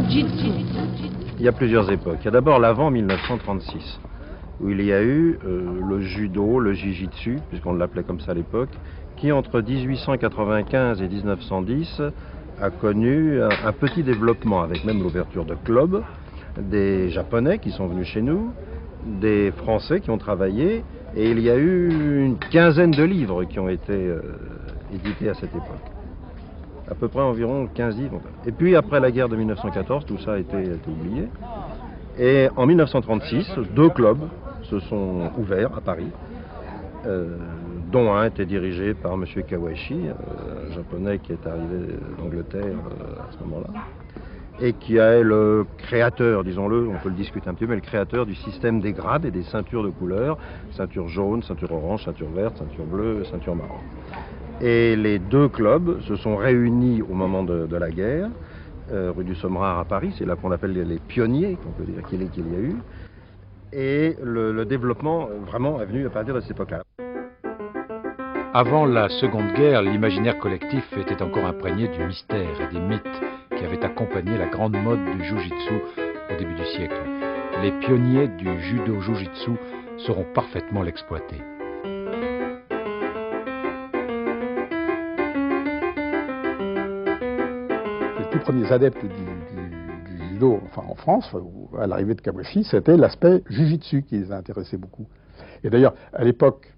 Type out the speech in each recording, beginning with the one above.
Jiu-Jitsu. Il y a plusieurs époques. Il y a d'abord l'avant 1936, où il y a eu le judo, le jiu-jitsu, puisqu'on l'appelait comme ça à l'époque, qui entre 1895 et 1910 a connu un petit développement, avec même l'ouverture de clubs, des Japonais qui sont venus chez nous, des Français qui ont travaillé, et il y a eu une quinzaine de livres qui ont été édités à cette époque. À peu près environ 15 livres. Et puis après la guerre de 1914, tout ça a été oublié. Et en 1936, 2 clubs se sont ouverts à Paris, dont un était dirigé par M. Kawashi, un japonais qui est arrivé d'Angleterre à ce moment-là, et qui est le créateur, disons-le, on peut le discuter un petit peu, mais le créateur du système des grades et des ceintures de couleurs, ceinture jaune, ceinture orange, ceinture verte, ceinture bleue, ceinture marron. Et les 2 clubs se sont réunis au moment de la guerre, rue du Sommerard à Paris, c'est là qu'on appelle les pionniers, qu'on peut dire qu'il y a eu, et le développement vraiment est venu à partir de cette époque-là. Avant la Seconde Guerre, l'imaginaire collectif était encore imprégné du mystère et des mythes qui avaient accompagné la grande mode du Jiu-Jitsu au début du siècle. Les pionniers du judo Jiu-Jitsu sauront parfaitement l'exploiter. Les tout premiers adeptes du judo, enfin en France, à l'arrivée de Kawashi, c'était l'aspect Jiu-Jitsu qui les a intéressés beaucoup. Et d'ailleurs, à l'époque,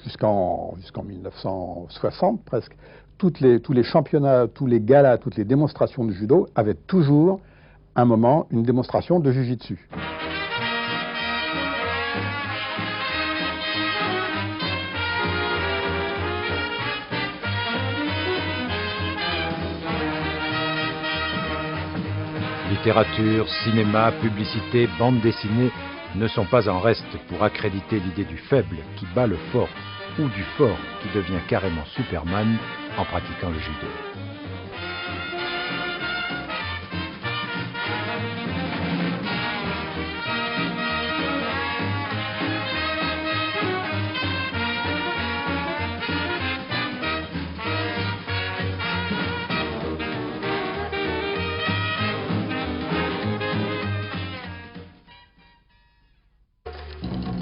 jusqu'en 1960 presque, tous les championnats, tous les galas, toutes les démonstrations de judo avaient toujours un moment, une démonstration de Jiu-Jitsu. Littérature, cinéma, publicité, bande dessinée ne sont pas en reste pour accréditer l'idée du faible qui bat le fort ou du fort qui devient carrément Superman en pratiquant le judo.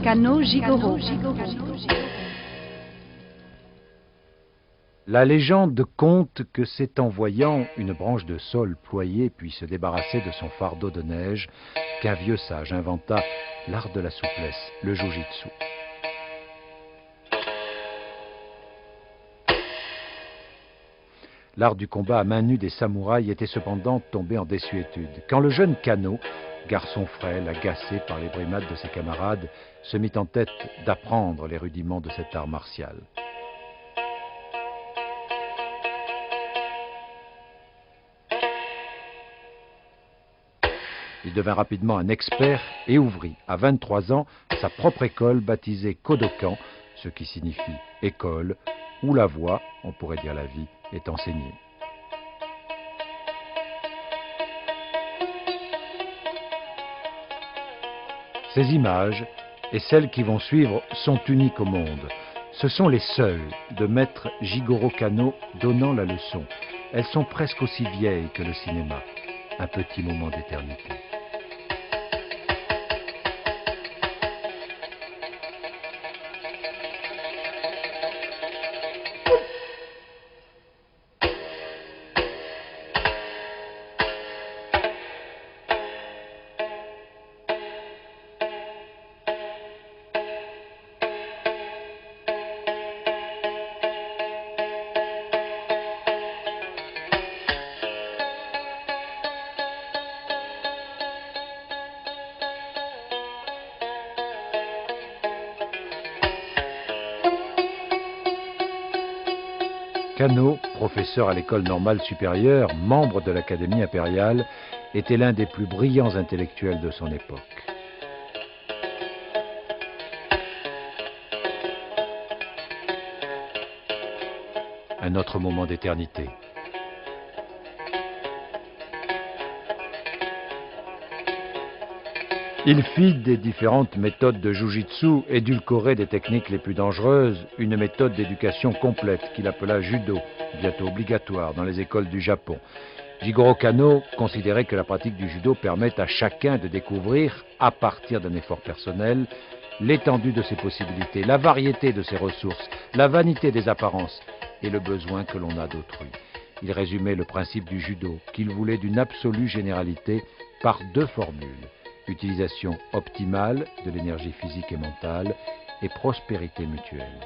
Kano Jigoro. La légende conte que c'est en voyant une branche de saule ployer puis se débarrasser de son fardeau de neige qu'un vieux sage inventa l'art de la souplesse, le Jiu-Jitsu. L'art du combat à main nue des samouraïs était cependant tombé en désuétude. Quand le jeune Kano, garçon frêle, agacé par les brimades de ses camarades, se mit en tête d'apprendre les rudiments de cet art martial. Il devint rapidement un expert et ouvrit, à 23 ans, sa propre école baptisée Kodokan, ce qui signifie école, où la voie, on pourrait dire la vie, est enseignée. Ces images, et celles qui vont suivre, sont uniques au monde. Ce sont les seules de maître Jigoro Kano donnant la leçon. Elles sont presque aussi vieilles que le cinéma. Un petit moment d'éternité. Kano, professeur à l'école normale supérieure, membre de l'Académie impériale, était l'un des plus brillants intellectuels de son époque. Un autre moment d'éternité. Il fit des différentes méthodes de Jiu-Jitsu, édulcorées des techniques les plus dangereuses, une méthode d'éducation complète qu'il appela judo, bientôt obligatoire dans les écoles du Japon. Jigoro Kano considérait que la pratique du judo permet à chacun de découvrir, à partir d'un effort personnel, l'étendue de ses possibilités, la variété de ses ressources, la vanité des apparences et le besoin que l'on a d'autrui. Il résumait le principe du judo, qu'il voulait d'une absolue généralité par deux formules: utilisation optimale de l'énergie physique et mentale et prospérité mutuelle.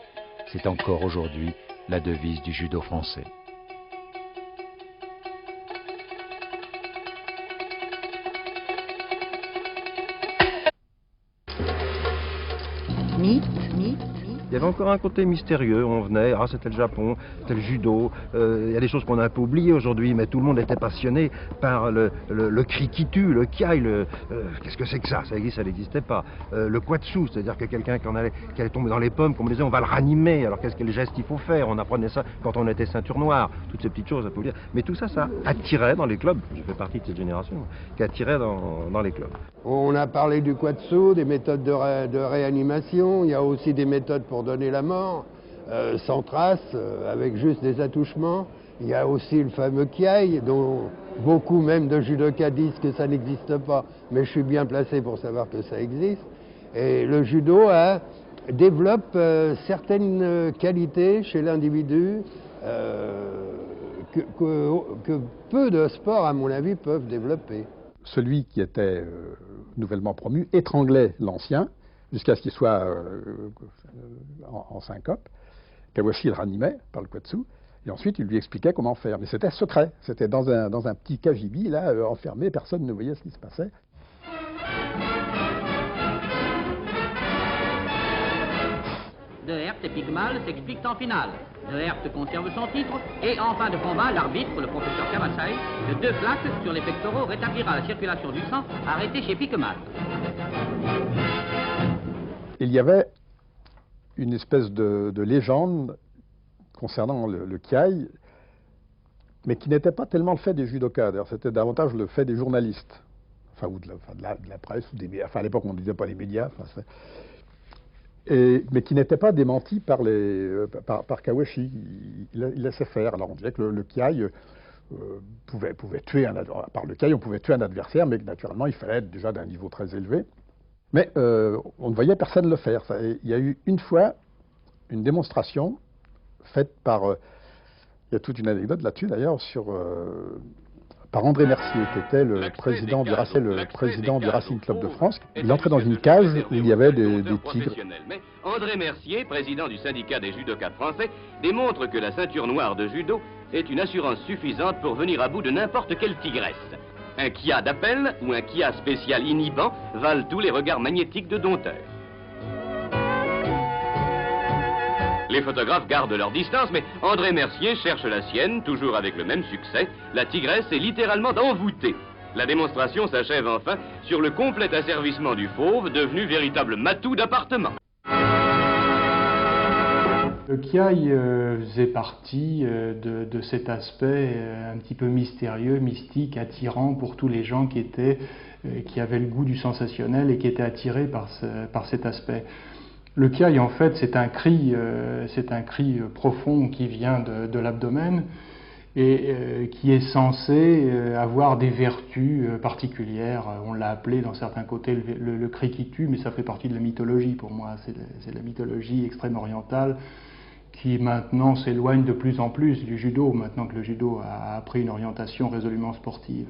C'est encore aujourd'hui la devise du judo français. Il y avait encore un côté mystérieux, on venait, ah c'était le Japon, c'était le judo, il y a des choses qu'on a un peu oubliées aujourd'hui, mais tout le monde était passionné par le krikitu, le kiai, qu'est-ce que c'est que ça existe, ça n'existait pas. Le kwatsu, c'est-à-dire que quelqu'un qui allait tomber dans les pommes, comme on disait, on va le ranimer, alors qu'est-ce que le geste il faut faire, on apprenait ça quand on était ceinture noire, toutes ces petites choses, ça peut dire. Mais tout ça, ça attirait dans les clubs, je fais partie de cette génération, qui attirait dans les clubs. On a parlé du kwatsu, des méthodes de réanimation, il y a aussi des méthodes pour donner la mort, sans trace, avec juste des attouchements. Il y a aussi le fameux kiai, dont beaucoup même de judokas disent que ça n'existe pas, mais je suis bien placé pour savoir que ça existe. Et le judo développe certaines qualités chez l'individu que peu de sports, à mon avis, peuvent développer. Celui qui était nouvellement promu étranglait l'ancien jusqu'à ce qu'il soit en syncope. Kawashi le ranimait par le kwatsu, et ensuite il lui expliquait comment faire. Mais c'était secret, c'était dans un petit kajibi, là, enfermé, personne ne voyait ce qui se passait. De Herth et Pygmal s'expliquent en finale. De Herth conserve son titre et en fin de combat, l'arbitre, le professeur Kamasai, de 2 plaques sur les pectoraux rétablira la circulation du sang arrêtée chez Pygmal. Il y avait une espèce de légende concernant le kiai, mais qui n'était pas tellement le fait des judokas. D'ailleurs, c'était davantage le fait des journalistes, enfin, ou de la presse, ou des médias. Enfin, à l'époque, on ne disait pas les médias. Enfin, mais qui n'était pas démenti par Kawashi. Il laissait faire. Alors, on dirait que le kiai pouvait tuer par le kiai, on pouvait tuer un adversaire, mais que naturellement, il fallait être déjà d'un niveau très élevé. Mais on ne voyait personne le faire. Il y a eu une fois une démonstration faite par... il y a toute une anecdote là-dessus d'ailleurs, par André Mercier, qui était le président du Racing Club de France. Il entrait dans une cage où il y avait des tigres. Mais André Mercier, président du syndicat des judokas français, démontre que la ceinture noire de judo est une assurance suffisante pour venir à bout de n'importe quelle tigresse. Un kia d'appel ou un kia spécial inhibant valent tous les regards magnétiques de dompteurs. Les photographes gardent leur distance, mais André Mercier cherche la sienne, toujours avec le même succès. La tigresse est littéralement envoûtée. La démonstration s'achève enfin sur le complet asservissement du fauve, devenu véritable matou d'appartement. Le kiai faisait partie de cet aspect un petit peu mystérieux, mystique, attirant pour tous les gens qui avaient le goût du sensationnel et qui étaient attirés par cet aspect. Le kiai, en fait, c'est un cri profond qui vient de l'abdomen et qui est censé avoir des vertus particulières. On l'a appelé dans certains côtés le cri qui tue, mais ça fait partie de la mythologie pour moi. C'est la mythologie extrême-orientale qui maintenant s'éloigne de plus en plus du judo, maintenant que le judo a pris une orientation résolument sportive.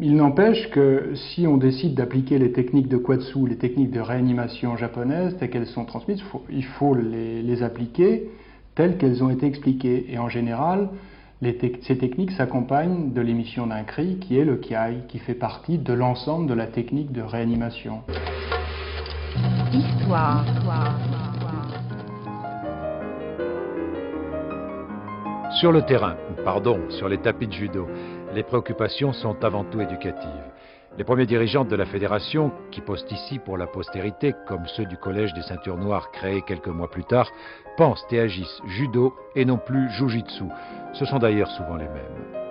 Il n'empêche que si on décide d'appliquer les techniques de kwatsu, les techniques de réanimation japonaises telles qu'elles sont transmises, il faut les appliquer telles qu'elles ont été expliquées. Et en général, ces techniques s'accompagnent de l'émission d'un cri qui est le kiai, qui fait partie de l'ensemble de la technique de réanimation. Histoire. Sur le terrain, sur les tapis de judo, les préoccupations sont avant tout éducatives. Les premiers dirigeants de la fédération, qui posent ici pour la postérité, comme ceux du collège des ceintures noires créé quelques mois plus tard, pensent et agissent judo et non plus jujitsu. Ce sont d'ailleurs souvent les mêmes.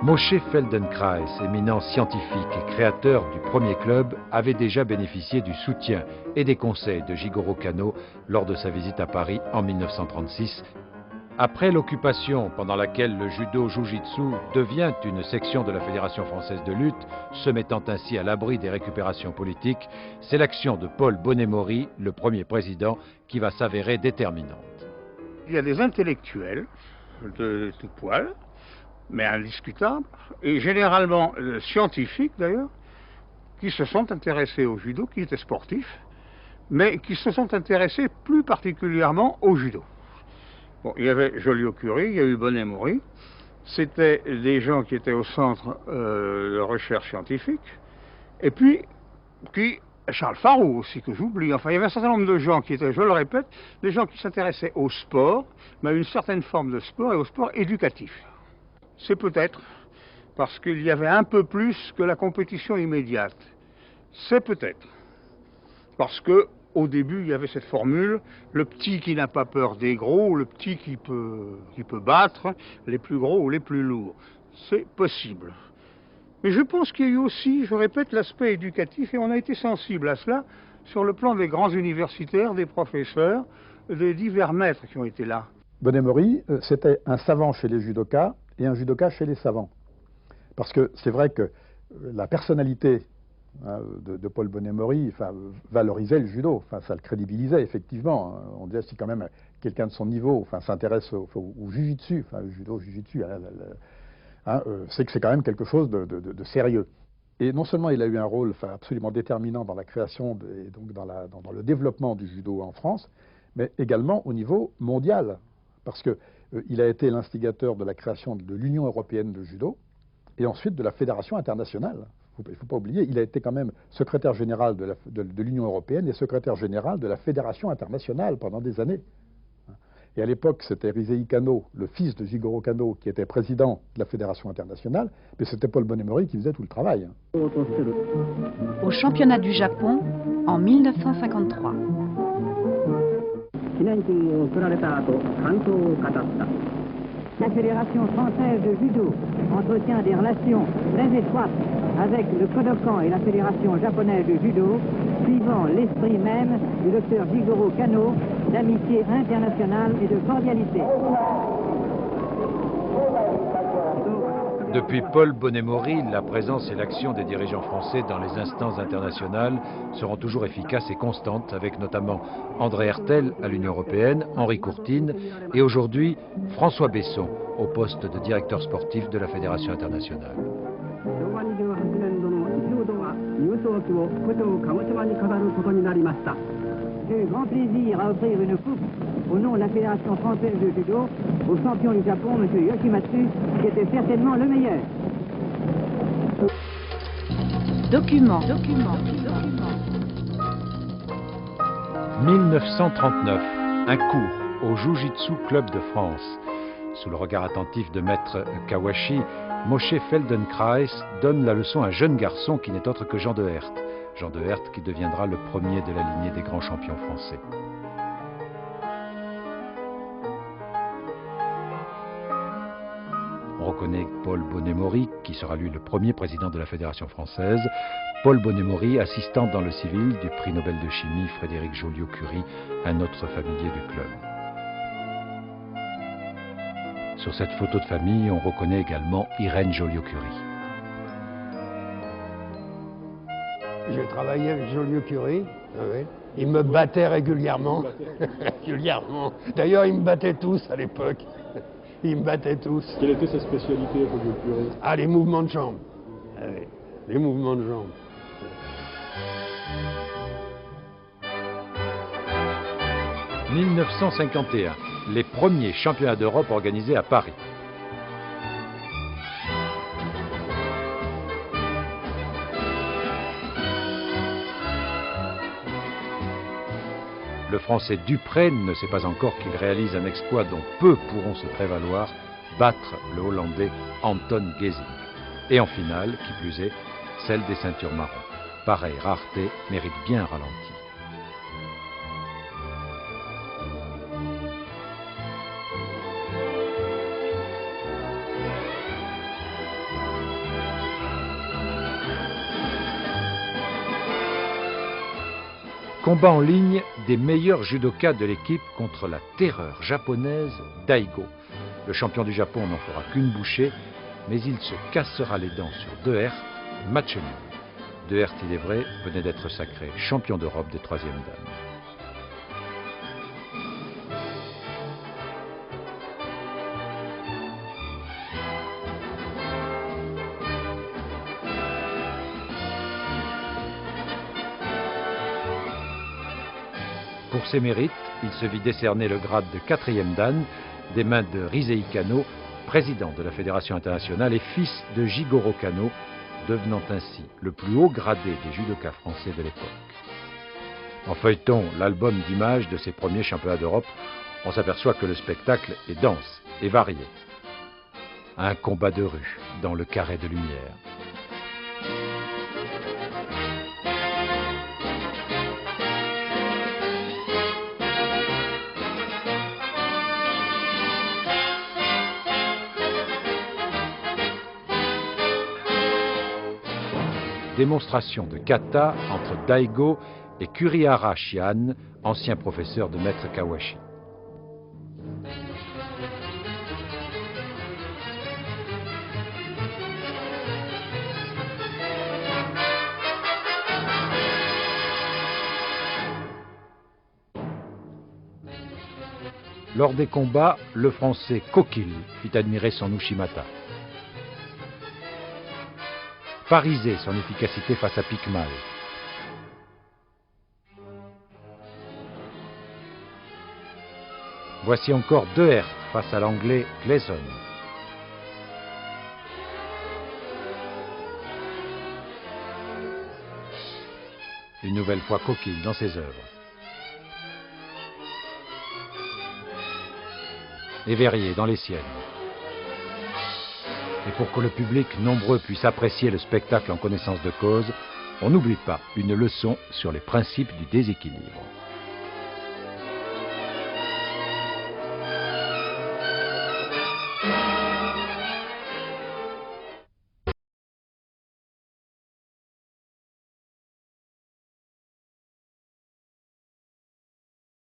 Moshe Feldenkrais, éminent scientifique et créateur du premier club, avait déjà bénéficié du soutien et des conseils de Jigoro Kano lors de sa visite à Paris en 1936. Après l'occupation pendant laquelle le judo-jujitsu devient une section de la Fédération française de lutte, se mettant ainsi à l'abri des récupérations politiques, c'est l'action de Paul Bonnet-Maury, le premier président, qui va s'avérer déterminante. Il y a des intellectuels de tout poil, mais indiscutables, et généralement scientifiques d'ailleurs, qui se sont intéressés au judo, qui étaient sportifs, mais qui se sont intéressés plus particulièrement au judo. Bon, il y avait Joliot-Curie, il y a eu Bonnet-Maury. C'était des gens qui étaient au centre de recherche scientifique. Et puis Charles Farroux aussi, que j'oublie. Enfin, il y avait un certain nombre de gens qui étaient, je le répète, des gens qui s'intéressaient au sport, mais à une certaine forme de sport et au sport éducatif. C'est peut-être parce qu'il y avait un peu plus que la compétition immédiate. C'est peut-être parce que au début, il y avait cette formule, le petit qui n'a pas peur des gros, le petit qui peut battre les plus gros ou les plus lourds. C'est possible. Mais je pense qu'il y a eu aussi, je répète, l'aspect éducatif, et on a été sensible à cela sur le plan des grands universitaires, des professeurs, des divers maîtres qui ont été là. Bonnet-Maury, c'était un savant chez les judokas et un judoka chez les savants. Parce que c'est vrai que la personnalité de Paul Bonnet-Maury valorisait le judo, ça le crédibilisait effectivement. On disait si quand même quelqu'un de son niveau s'intéresse au jujitsu, le judo-jujitsu, c'est que c'est quand même quelque chose de sérieux. Et non seulement il a eu un rôle absolument déterminant dans la création et donc dans le développement du judo en France, mais également au niveau mondial, parce qu'il a été l'instigateur de la création de l'Union européenne de judo et ensuite de la Fédération internationale. Il ne faut pas oublier, il a été quand même secrétaire général de l'Union européenne et secrétaire général de la Fédération internationale pendant des années. Et à l'époque, c'était Rizei Kano, le fils de Jigoro Kano, qui était président de la Fédération internationale, mais c'était Paul Bonnet-Maury qui faisait tout le travail. Au championnat du Japon en 1953. La Fédération française de judo entretient des relations très étroites avec le Kodokan et la Fédération japonaise de judo, suivant l'esprit même du docteur Jigoro Kano d'amitié internationale et de cordialité. Depuis Paul Bonnet-Maury, la présence et l'action des dirigeants français dans les instances internationales seront toujours efficaces et constantes, avec notamment André Hertel à l'Union européenne, Henri Courtine et aujourd'hui François Besson au poste de directeur sportif de la Fédération internationale. J'ai grand plaisir à offrir une coupe au nom de la Fédération française de judo au champion du Japon, M. Yoshimatsu, qui était certainement le meilleur. Document. 1939, un cours au Jiu-Jitsu Club de France. Sous le regard attentif de maître Kawashi, Moshe Feldenkrais donne la leçon à un jeune garçon qui n'est autre que Jean de Herth. Jean de Herth qui deviendra le premier de la lignée des grands champions français. On reconnaît Paul Bonnet-Maury, qui sera lui le premier président de la Fédération française. Paul Bonnet-Maury, assistant dans le civil du prix Nobel de chimie Frédéric Joliot-Curie, un autre familier du club. Sur cette photo de famille, on reconnaît également Irène Joliot-Curie. J'ai travaillé avec Joliot-Curie, oui. Il me battait régulièrement. Régulièrement. D'ailleurs, ils me battaient tous à l'époque. Ils me battaient tous. Quelle était sa spécialité, Joliot-Curie? Ah, les mouvements de jambes. Ah, oui. Les mouvements de jambes. « 1951, les premiers championnats d'Europe organisés à Paris. Le Français Dupré ne sait pas encore qu'il réalise un exploit dont peu pourront se prévaloir, battre le Hollandais Anton Gesing. Et en finale, qui plus est, celle des ceintures marron. Pareille rareté mérite bien un ralenti. Combat en ligne des meilleurs judokas de l'équipe contre la terreur japonaise Daigo. Le champion du Japon n'en fera qu'une bouchée, mais il se cassera les dents sur De Herth, match nul. De Herth, il est vrai, venait d'être sacré champion d'Europe des troisièmes dames. Pour ses mérites, il se vit décerner le grade de 4e dan des mains de Rizei Kano, président de la Fédération internationale et fils de Jigoro Kano, devenant ainsi le plus haut gradé des judokas français de l'époque. En feuilletant l'album d'images de ses premiers championnats d'Europe, on s'aperçoit que le spectacle est dense et varié. Un combat de rue dans le carré de lumière. Démonstration de kata entre Daigo et Kurihara Shihan, ancien professeur de maître Kawashi. Lors des combats, le Français Kokil fit admirer son Ushimata. Parisé son efficacité face à Picmal. Voici encore De Herth face à l'anglais Gleason. Une nouvelle fois Kokil dans ses œuvres. Et Verrier dans les siennes. Et pour que le public nombreux puisse apprécier le spectacle en connaissance de cause, on n'oublie pas une leçon sur les principes du déséquilibre.